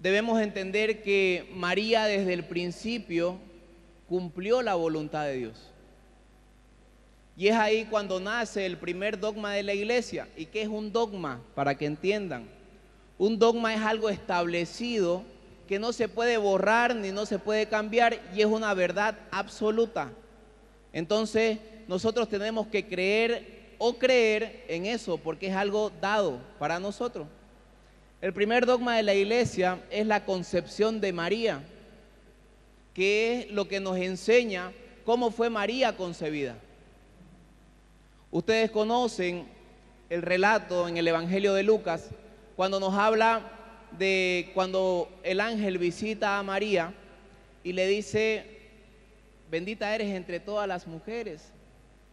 debemos entender que María desde el principio cumplió la voluntad de Dios. Y es ahí cuando nace el primer dogma de la iglesia. ¿Y qué es un dogma? Para que entiendan. Un dogma es algo establecido que no se puede borrar ni no se puede cambiar y es una verdad absoluta. Entonces nosotros tenemos que creer en eso porque es algo dado para nosotros. El primer dogma de la iglesia es la concepción de María, que es lo que nos enseña cómo fue María concebida. Ustedes conocen el relato en el Evangelio de Lucas, cuando nos habla de cuando el ángel visita a María y le dice, bendita eres entre todas las mujeres,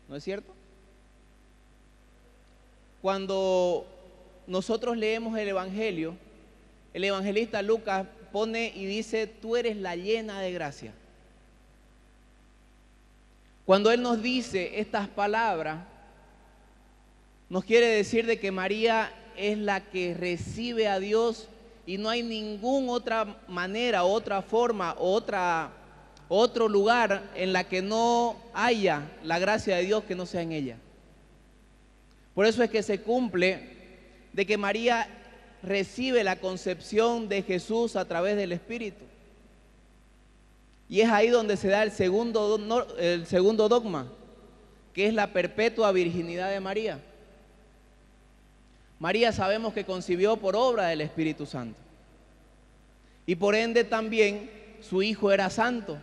¿no es cierto? Cuando nosotros leemos el Evangelio, el evangelista Lucas pone y dice, tú eres la llena de gracia. Cuando él nos dice estas palabras, nos quiere decir de que María es la que recibe a Dios y no hay ninguna otra manera, otra forma, otro lugar en la que no haya la gracia de Dios que no sea en ella. Por eso es que se cumple de que María recibe la concepción de Jesús a través del Espíritu. Y es ahí donde se da el segundo dogma, que es la perpetua virginidad de María. María sabemos que concibió por obra del Espíritu Santo. Y por ende también su hijo era santo.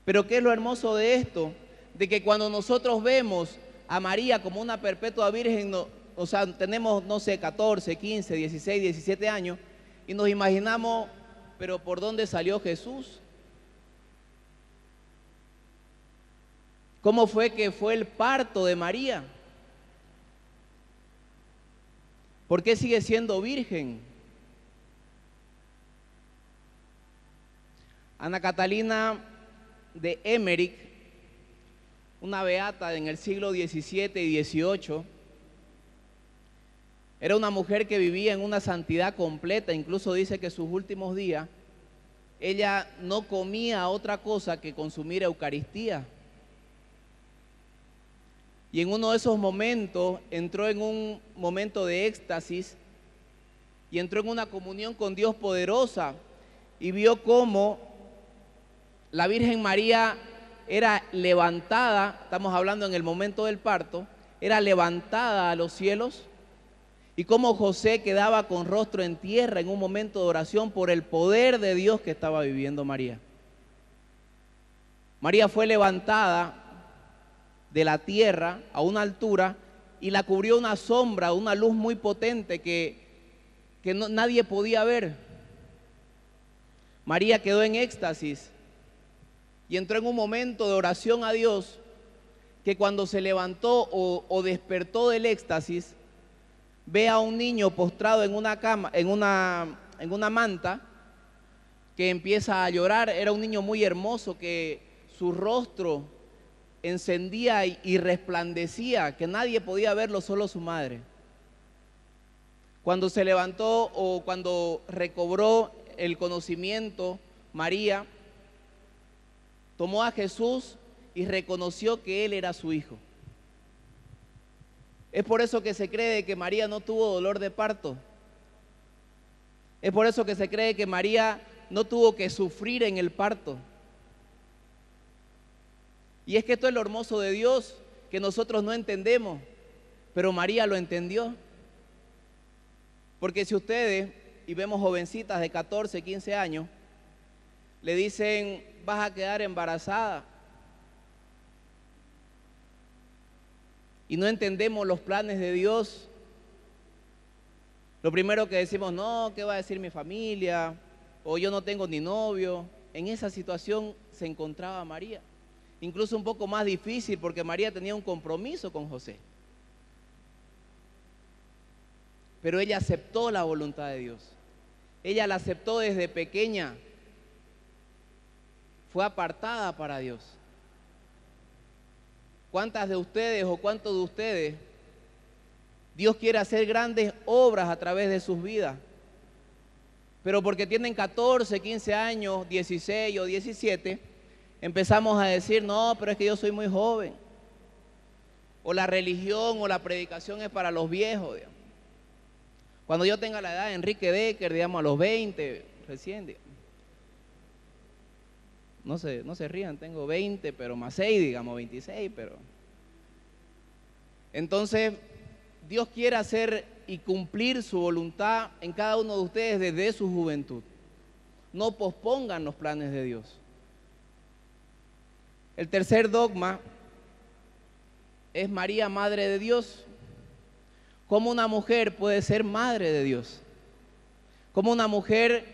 Pero ¿qué es lo hermoso de esto? De que cuando nosotros vemos a María como una perpetua virgen, o sea, tenemos, no sé, 14, 15, 16, 17 años, y nos imaginamos, pero ¿por dónde salió Jesús? ¿Cómo fue que fue el parto de María? ¿Por qué sigue siendo virgen? Ana Catalina de Emmerich, una beata en el siglo XVII y XVIII, era una mujer que vivía en una santidad completa, incluso dice que sus últimos días ella no comía otra cosa que consumir Eucaristía. Y en uno de esos momentos entró en un momento de éxtasis y entró en una comunión con Dios poderosa y vio cómo la Virgen María era levantada, estamos hablando en el momento del parto, era levantada a los cielos y cómo José quedaba con rostro en tierra en un momento de oración por el poder de Dios que estaba viviendo María. María fue levantada de la tierra a una altura y la cubrió una sombra, una luz muy potente que nadie podía ver. María quedó en éxtasis y entró en un momento de oración a Dios que cuando se levantó o despertó del éxtasis, ve a un niño postrado en una cama, en una manta, que empieza a llorar. Era un niño muy hermoso que su rostro encendía y resplandecía, que nadie podía verlo, solo su madre. Cuando se levantó o cuando recobró el conocimiento, María tomó a Jesús y reconoció que él era su hijo. Es por eso que se cree que María no tuvo dolor de parto. Es por eso que se cree que María no tuvo que sufrir en el parto. Y es que esto es lo hermoso de Dios, que nosotros no entendemos, pero María lo entendió. Porque si ustedes, y vemos jovencitas de 14, 15 años, le dicen, vas a quedar embarazada, y no entendemos los planes de Dios, lo primero que decimos, no, ¿qué va a decir mi familia? O yo no tengo ni novio. En esa situación se encontraba María. Incluso un poco más difícil porque María tenía un compromiso con José. Pero ella aceptó la voluntad de Dios. Ella la aceptó desde pequeña. Fue apartada para Dios. ¿Cuántas de ustedes o cuántos de ustedes Dios quiere hacer grandes obras a través de sus vidas? Pero porque tienen 14, 15 años, 16 o 17, empezamos a decir, no, pero es que yo soy muy joven. O la religión o la predicación es para los viejos, digamos. Cuando yo tenga la edad de Enrique Decker, digamos a los 20, recién, digamos. No se rían, tengo 20, pero más 6, digamos 26, pero... Entonces, Dios quiere hacer y cumplir su voluntad en cada uno de ustedes desde su juventud. No pospongan los planes de Dios. El tercer dogma es María, Madre de Dios. ¿Cómo una mujer puede ser Madre de Dios? ¿Cómo una mujer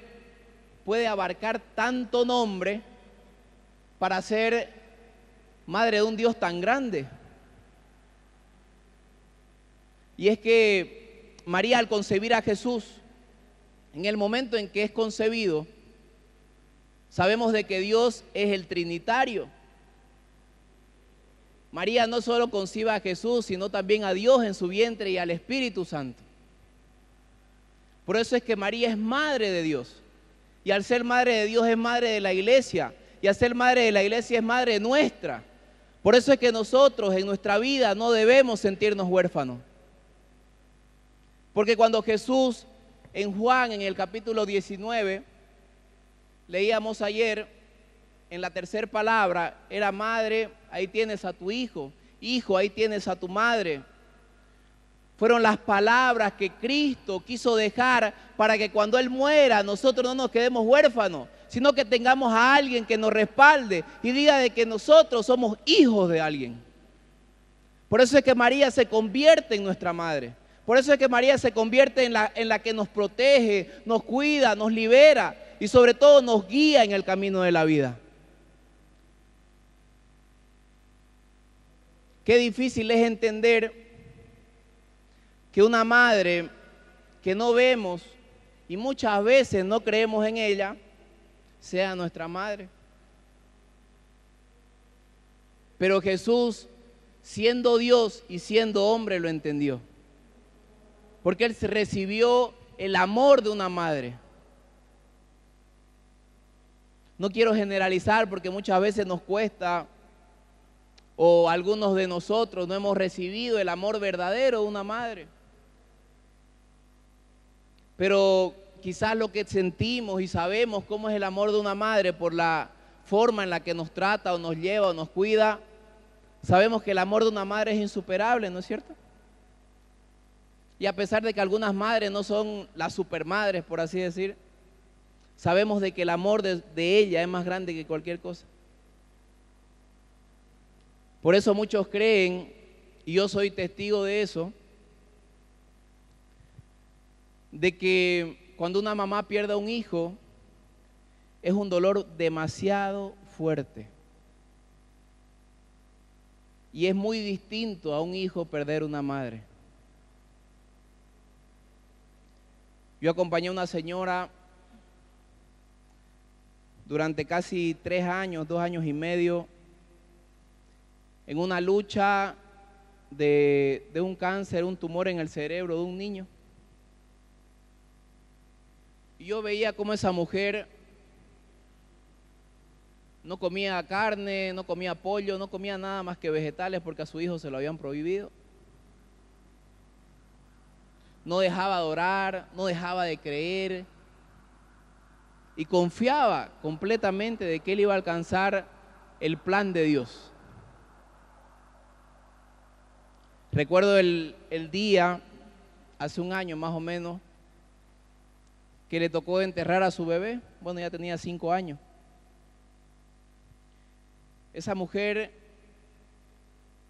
puede abarcar tanto nombre para ser Madre de un Dios tan grande? Y es que María, al concebir a Jesús, en el momento en que es concebido, sabemos de que Dios es el Trinitario. María no solo concibe a Jesús, sino también a Dios en su vientre y al Espíritu Santo. Por eso es que María es Madre de Dios. Y al ser Madre de Dios es Madre de la Iglesia. Y al ser Madre de la Iglesia es Madre nuestra. Por eso es que nosotros en nuestra vida no debemos sentirnos huérfanos. Porque cuando Jesús, en Juan, en el capítulo 19, leíamos ayer, en la tercera palabra, era madre, ahí tienes a tu hijo, hijo, ahí tienes a tu madre. Fueron las palabras que Cristo quiso dejar para que cuando Él muera nosotros no nos quedemos huérfanos, sino que tengamos a alguien que nos respalde y diga de que nosotros somos hijos de alguien. Por eso es que María se convierte en nuestra madre. Por eso es que María se convierte en la que nos protege, nos cuida, nos libera y sobre todo nos guía en el camino de la vida. Qué difícil es entender que una madre que no vemos y muchas veces no creemos en ella, sea nuestra madre. Pero Jesús, siendo Dios y siendo hombre, lo entendió. Porque Él recibió el amor de una madre. No quiero generalizar porque muchas veces nos cuesta, o algunos de nosotros no hemos recibido el amor verdadero de una madre. Pero quizás lo que sentimos y sabemos cómo es el amor de una madre por la forma en la que nos trata o nos lleva o nos cuida, sabemos que el amor de una madre es insuperable, ¿no es cierto? Y a pesar de que algunas madres no son las supermadres, por así decir, sabemos de que el amor de ella es más grande que cualquier cosa. Por eso muchos creen, y yo soy testigo de eso, de que cuando una mamá pierde a un hijo, es un dolor demasiado fuerte. Y es muy distinto a un hijo perder una madre. Yo acompañé a una señora durante casi 3 años, 2 años y medio, en una lucha de un cáncer, un tumor en el cerebro de un niño. Y yo veía cómo esa mujer no comía carne, no comía pollo, no comía nada más que vegetales porque a su hijo se lo habían prohibido. No dejaba de orar, no dejaba de creer y confiaba completamente de que él iba a alcanzar el plan de Dios. Recuerdo el día, hace un año más o menos, que le tocó enterrar a su bebé. Bueno, ya tenía 5 años. Esa mujer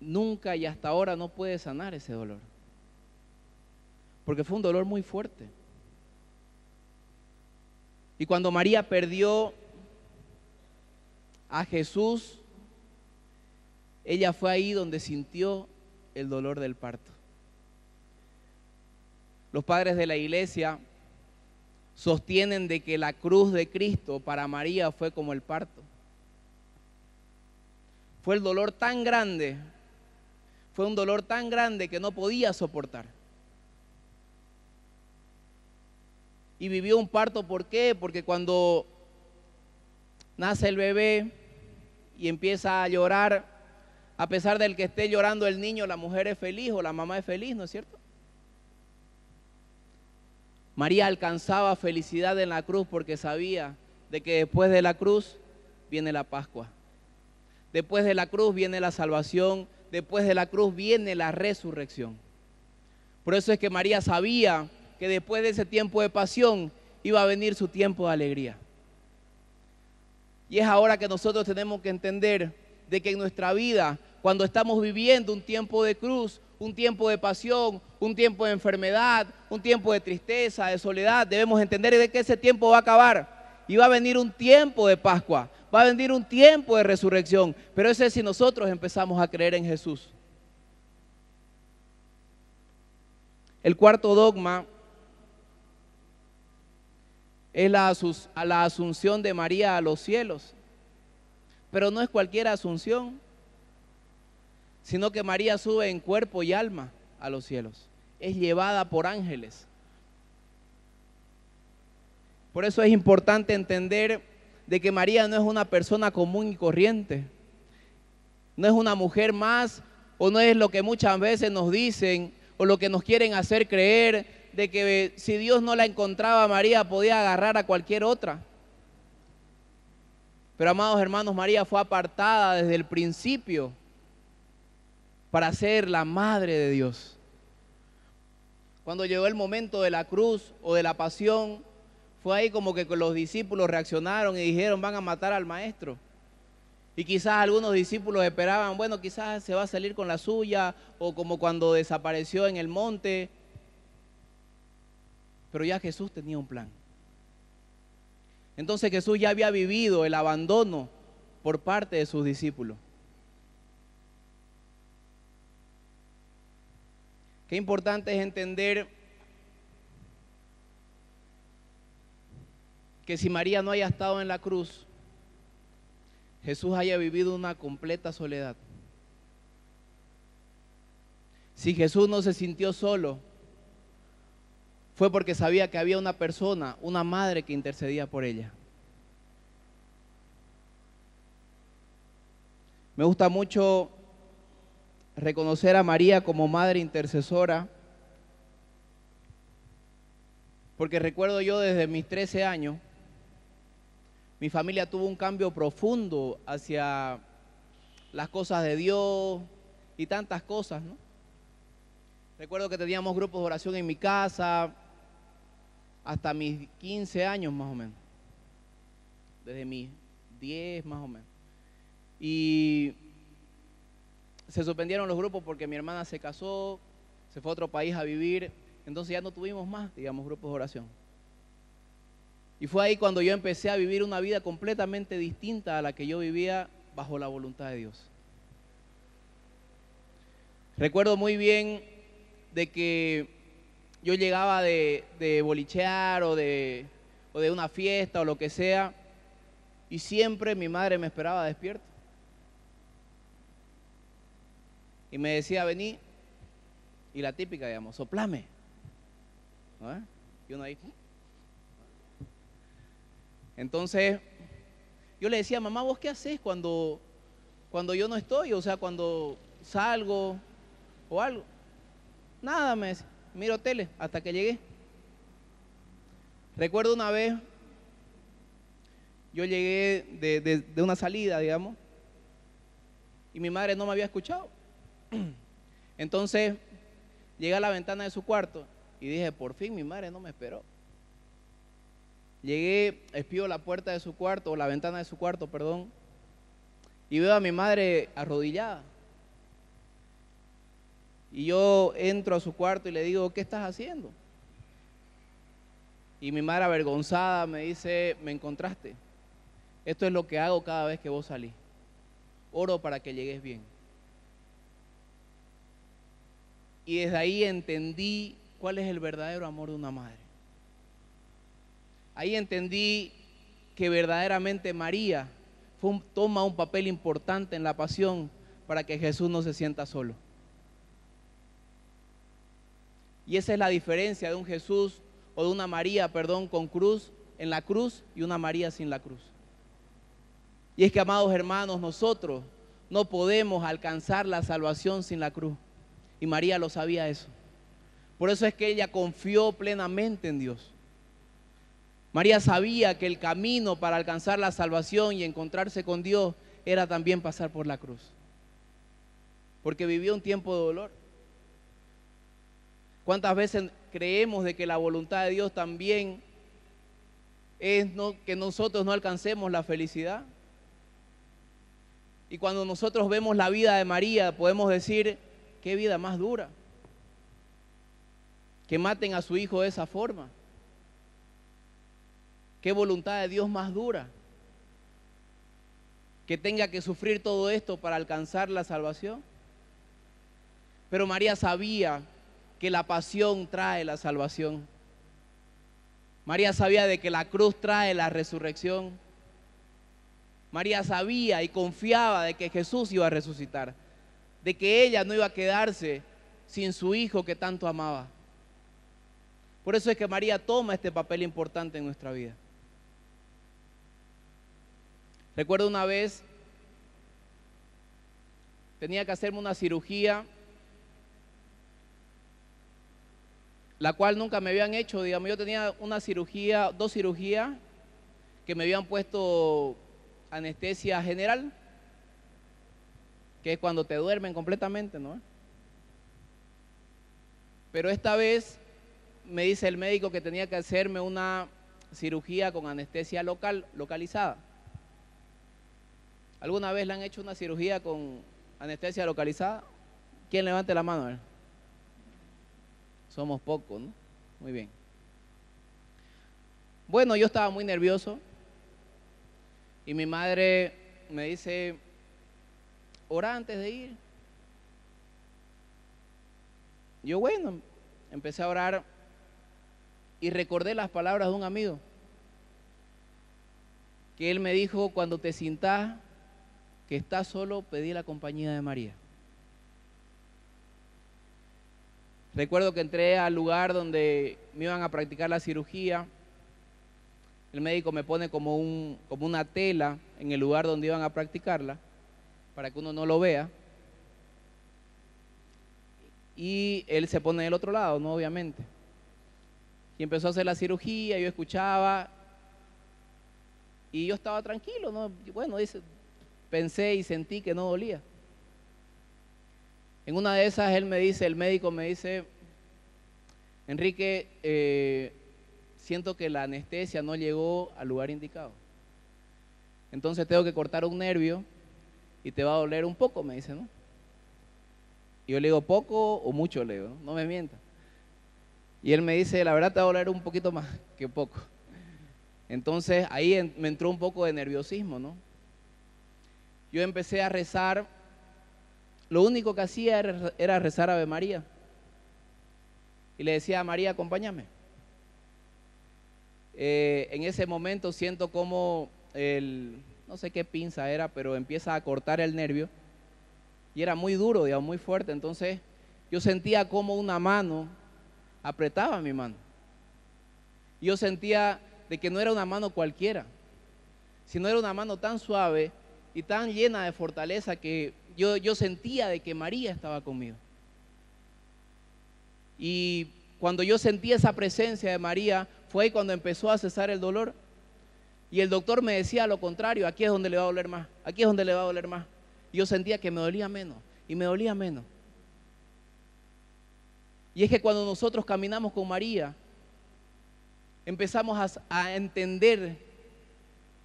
nunca y hasta ahora no puede sanar ese dolor, porque fue un dolor muy fuerte. Y cuando María perdió a Jesús, ella fue ahí donde sintió el dolor del parto. Los padres de la iglesia sostienen de que la cruz de Cristo para María fue como el parto. Fue el dolor tan grande, fue un dolor tan grande que no podía soportar. y vivió un parto. ¿Por qué? Porque cuando nace el bebé y empieza a llorar, a pesar del que esté llorando el niño, la mujer es feliz o la mamá es feliz, ¿no es cierto? María alcanzaba felicidad en la cruz porque sabía de que después de la cruz viene la Pascua. Después de la cruz viene la salvación, después de la cruz viene la resurrección. Por eso es que María sabía que después de ese tiempo de pasión iba a venir su tiempo de alegría. Y es ahora que nosotros tenemos que entender de que en nuestra vida, cuando estamos viviendo un tiempo de cruz, un tiempo de pasión, un tiempo de enfermedad, un tiempo de tristeza, de soledad, debemos entender de que ese tiempo va a acabar y va a venir un tiempo de Pascua, va a venir un tiempo de resurrección, pero ese es si nosotros empezamos a creer en Jesús. El cuarto dogma es la asunción de María a los cielos, pero no es cualquier asunción, sino que María sube en cuerpo y alma a los cielos, es llevada por ángeles. Por eso es importante entender de que María no es una persona común y corriente, no es una mujer más, o no es lo que muchas veces nos dicen o lo que nos quieren hacer creer, de que si Dios no la encontraba a María podía agarrar a cualquier otra. Pero amados hermanos, María fue apartada desde el principio para ser la madre de Dios. Cuando llegó el momento de la cruz o de la pasión, fue ahí como que los discípulos reaccionaron y dijeron: van a matar al maestro. Y quizás algunos discípulos esperaban, bueno, quizás se va a salir con la suya, o como cuando desapareció en el monte. Pero ya Jesús tenía un plan. Entonces Jesús ya había vivido el abandono por parte de sus discípulos. Qué importante es entender que si María no haya estado en la cruz, Jesús haya vivido una completa soledad. Si Jesús no se sintió solo, fue porque sabía que había una persona, una madre que intercedía por ella. Me gusta mucho reconocer a María como madre intercesora, porque recuerdo yo desde mis 13 años, mi familia tuvo un cambio profundo hacia las cosas de Dios y tantas cosas, ¿no? Recuerdo que teníamos grupos de oración en mi casa hasta mis 15 años más o menos, desde mis 10 más o menos. Y se suspendieron los grupos porque mi hermana se casó, se fue a otro país a vivir, entonces ya no tuvimos más, digamos, grupos de oración. Y fue ahí cuando yo empecé a vivir una vida completamente distinta a la que yo vivía bajo la voluntad de Dios. Recuerdo muy bien de que yo llegaba de bolichear o de una fiesta o lo que sea, y siempre mi madre me esperaba despierto. Y me decía: vení, y la típica, digamos, soplame, ¿no? Y uno ahí. Entonces, yo le decía: mamá, ¿vos qué haces cuando yo no estoy? O sea, cuando salgo o algo. Nada, me decía, miro tele hasta que llegué. Recuerdo una vez, yo llegué de una salida, digamos, y mi madre no me había escuchado. Entonces, llegué a la ventana de su cuarto y dije: por fin mi madre no me esperó. Llegué, espío la puerta de su cuarto, o la ventana de su cuarto, perdón, y veo a mi madre arrodillada. Y yo entro a su cuarto y le digo: ¿qué estás haciendo? Y mi madre, avergonzada, me dice: me encontraste. Esto es lo que hago cada vez que vos salís. Oro para que llegues bien. Y desde ahí entendí cuál es el verdadero amor de una madre. Ahí entendí que verdaderamente María toma un papel importante en la pasión para que Jesús no se sienta solo. Y esa es la diferencia de un Jesús o de una María, perdón, con cruz en la cruz y una María sin la cruz. Y es que, amados hermanos, nosotros no podemos alcanzar la salvación sin la cruz. Y María lo sabía eso. Por eso es que ella confió plenamente en Dios. María sabía que el camino para alcanzar la salvación y encontrarse con Dios era también pasar por la cruz. Porque vivió un tiempo de dolor. ¿Cuántas veces creemos de que la voluntad de Dios también es que nosotros no alcancemos la felicidad? Y cuando nosotros vemos la vida de María, podemos decir, qué vida más dura. Que maten a su hijo de esa forma. Qué voluntad de Dios más dura. Que tenga que sufrir todo esto para alcanzar la salvación. Pero María sabía que la pasión trae la salvación. María sabía de que la cruz trae la resurrección. María sabía y confiaba de que Jesús iba a resucitar, de que ella no iba a quedarse sin su hijo que tanto amaba. Por eso es que María toma este papel importante en nuestra vida. Recuerdo una vez, tenía que hacerme una cirugía, la cual nunca me habían hecho, digamos. Yo tenía una cirugía, 2 cirugías, que me habían puesto anestesia general, que es cuando te duermen completamente, ¿no? Pero esta vez me dice el médico que tenía que hacerme una cirugía con anestesia localizada. ¿Alguna vez le han hecho una cirugía con anestesia localizada? ¿Quién levante la mano? A ver. Somos pocos, ¿no? Muy bien. Bueno, yo estaba muy nervioso y mi madre me dice, ora antes de ir. Yo, bueno, empecé a orar y recordé las palabras de un amigo, que él me dijo, cuando te sintas que estás solo, pedí la compañía de María. Recuerdo que entré al lugar donde me iban a practicar la cirugía. El médico me pone como una tela en el lugar donde iban a practicarla, para que uno no lo vea. Y él se pone del otro lado, ¿no? Obviamente. Y empezó a hacer la cirugía, yo escuchaba y yo estaba tranquilo, ¿no? Y bueno, pensé y sentí que no dolía. En una de esas el médico me dice, Enrique, siento que la anestesia no llegó al lugar indicado. Entonces tengo que cortar un nervio y te va a doler un poco, me dice, ¿no? Y yo le digo, ¿poco o mucho? Le digo, no me mientas. Y él me dice, la verdad te va a doler un poquito más que poco. Entonces ahí me entró un poco de nerviosismo, ¿no? Yo empecé a rezar. Lo único que hacía era rezar Ave María. Y le decía a María, acompáñame. En ese momento siento como no sé qué pinza era, pero empieza a cortar el nervio. Y era muy duro, digamos, muy fuerte. Entonces yo sentía como una mano apretaba mi mano. Yo sentía de que no era una mano cualquiera, sino era una mano tan suave y tan llena de fortaleza que yo sentía de que María estaba conmigo. Y cuando yo sentí esa presencia de María, fue ahí cuando empezó a cesar el dolor. Y el doctor me decía lo contrario, aquí es donde le va a doler más, aquí es donde le va a doler más. Y yo sentía que me dolía menos y me dolía menos. Y es que cuando nosotros caminamos con María, empezamos a entender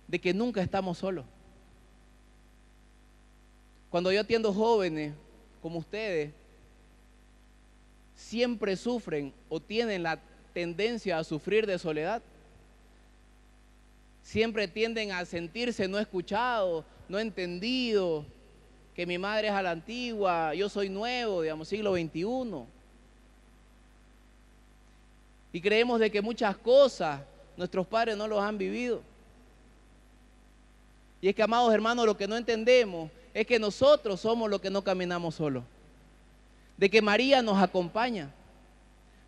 de que nunca estamos solos. Cuando yo atiendo jóvenes como ustedes, siempre sufren o tienen la tendencia a sufrir de soledad. Siempre tienden a sentirse no escuchados, no entendidos, que mi madre es a la antigua, yo soy nuevo, digamos, siglo XXI. Y creemos de que muchas cosas nuestros padres no los han vivido. Y es que, amados hermanos, lo que no entendemos es que nosotros somos los que no caminamos solos. De que María nos acompaña.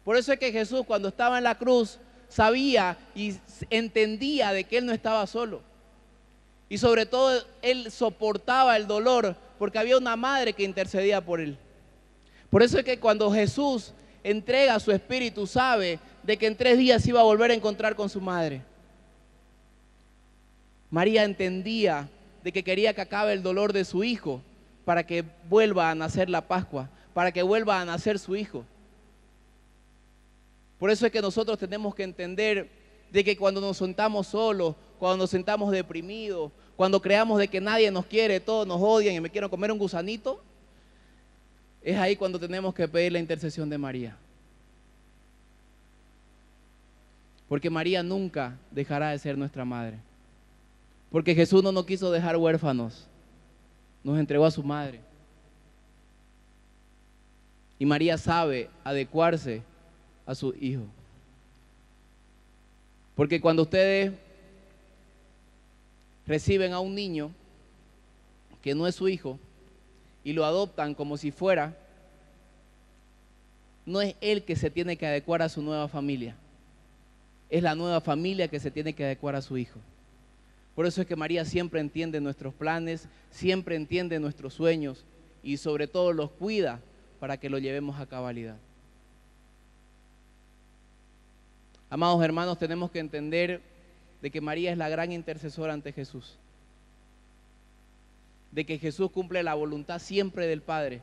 Por eso es que Jesús, cuando estaba en la cruz, sabía y entendía de que él no estaba solo. Y sobre todo él soportaba el dolor porque había una madre que intercedía por él. Por eso es que cuando Jesús entrega su espíritu, sabe de que en 3 días iba a volver a encontrar con su madre. María entendía de que quería que acabe el dolor de su hijo para que vuelva a nacer la Pascua, para que vuelva a nacer su hijo. Por eso es que nosotros tenemos que entender de que cuando nos sentamos solos, cuando nos sentamos deprimidos, cuando creamos de que nadie nos quiere, todos nos odian y me quiero comer un gusanito, es ahí cuando tenemos que pedir la intercesión de María. Porque María nunca dejará de ser nuestra madre. Porque Jesús no nos quiso dejar huérfanos, nos entregó a su madre. Y María sabe adecuarse a su hijo. Porque cuando ustedes reciben a un niño que no es su hijo y lo adoptan como si fuera, no es él que se tiene que adecuar a su nueva familia, es la nueva familia que se tiene que adecuar a su hijo. Por eso es que María siempre entiende nuestros planes, siempre entiende nuestros sueños y sobre todo los cuida para que lo llevemos a cabalidad. Amados hermanos, tenemos que entender de que María es la gran intercesora ante Jesús, de que Jesús cumple la voluntad siempre del Padre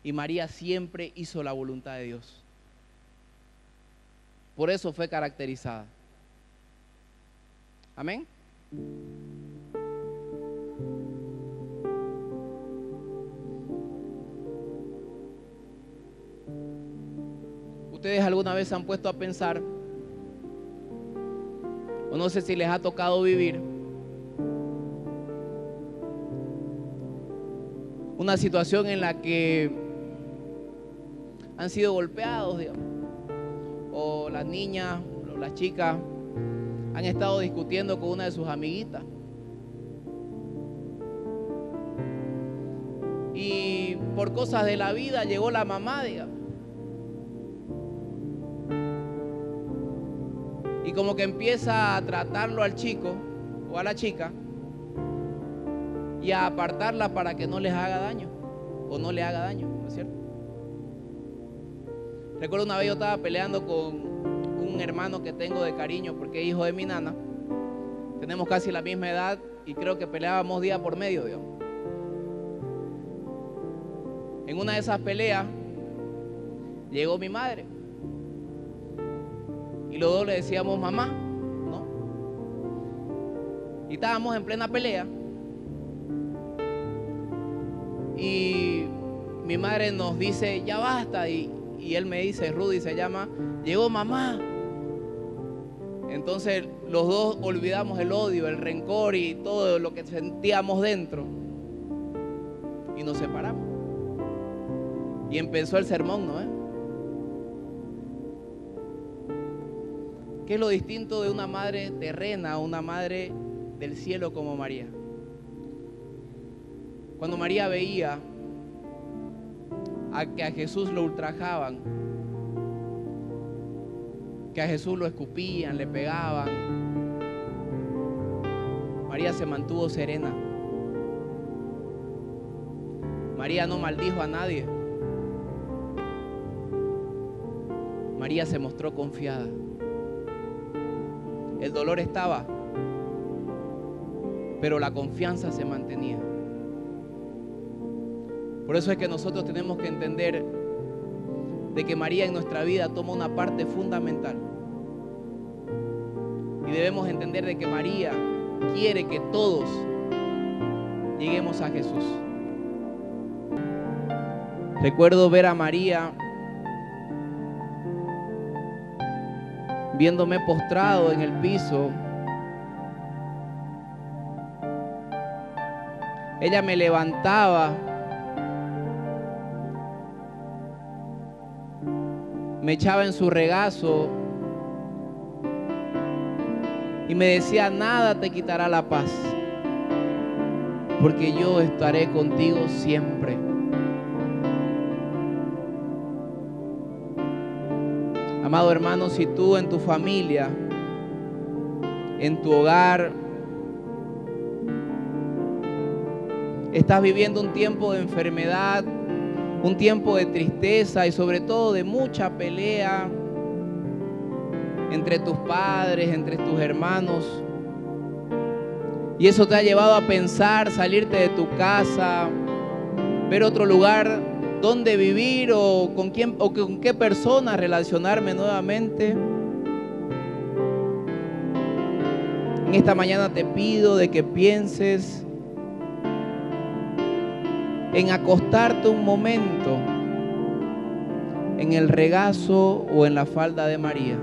y María siempre hizo la voluntad de Dios. Por eso fue caracterizada. Amén. ¿Ustedes alguna vez se han puesto a pensar, o no sé si les ha tocado vivir una situación en la que han sido golpeados, digamos, o las niñas o las chicas han estado discutiendo con una de sus amiguitas y por cosas de la vida llegó la mamá, digamos, y como que empieza a tratarlo al chico o a la chica y a apartarla para que no les haga daño o no le haga daño, ¿no es cierto? Recuerdo una vez yo estaba peleando con un hermano que tengo de cariño porque es hijo de mi nana. Tenemos casi la misma edad y creo que peleábamos día por medio, digamos. En una de esas peleas llegó mi madre y los dos le decíamos mamá, ¿no? Y estábamos en plena pelea y mi madre nos dice ya basta y él me dice, Rudy se llama, llegó mamá. Entonces los dos olvidamos el odio, el rencor y todo lo que sentíamos dentro y nos separamos. Y empezó el sermón, ¿no? ¿Qué es lo distinto de una madre terrena a una madre del cielo como María? Cuando María veía que a Jesús lo ultrajaban, que a Jesús lo escupían, le pegaban, María se mantuvo serena. María no maldijo a nadie. María se mostró confiada. El dolor estaba, pero la confianza se mantenía. Por eso es que nosotros tenemos que entender de que María en nuestra vida toma una parte fundamental. Y debemos entender de que María quiere que todos lleguemos a Jesús. Recuerdo ver a María viéndome postrado en el piso. Ella me levantaba, me echaba en su regazo y me decía, nada te quitará la paz, porque yo estaré contigo siempre. Amado hermano, si tú en tu familia, en tu hogar, estás viviendo un tiempo de enfermedad, un tiempo de tristeza y sobre todo de mucha pelea entre tus padres, entre tus hermanos, y eso te ha llevado a pensar salirte de tu casa, ver otro lugar donde vivir o con quién o con qué persona relacionarme nuevamente. En esta mañana te pido de que pienses en acostarte un momento en el regazo o en la falda de María.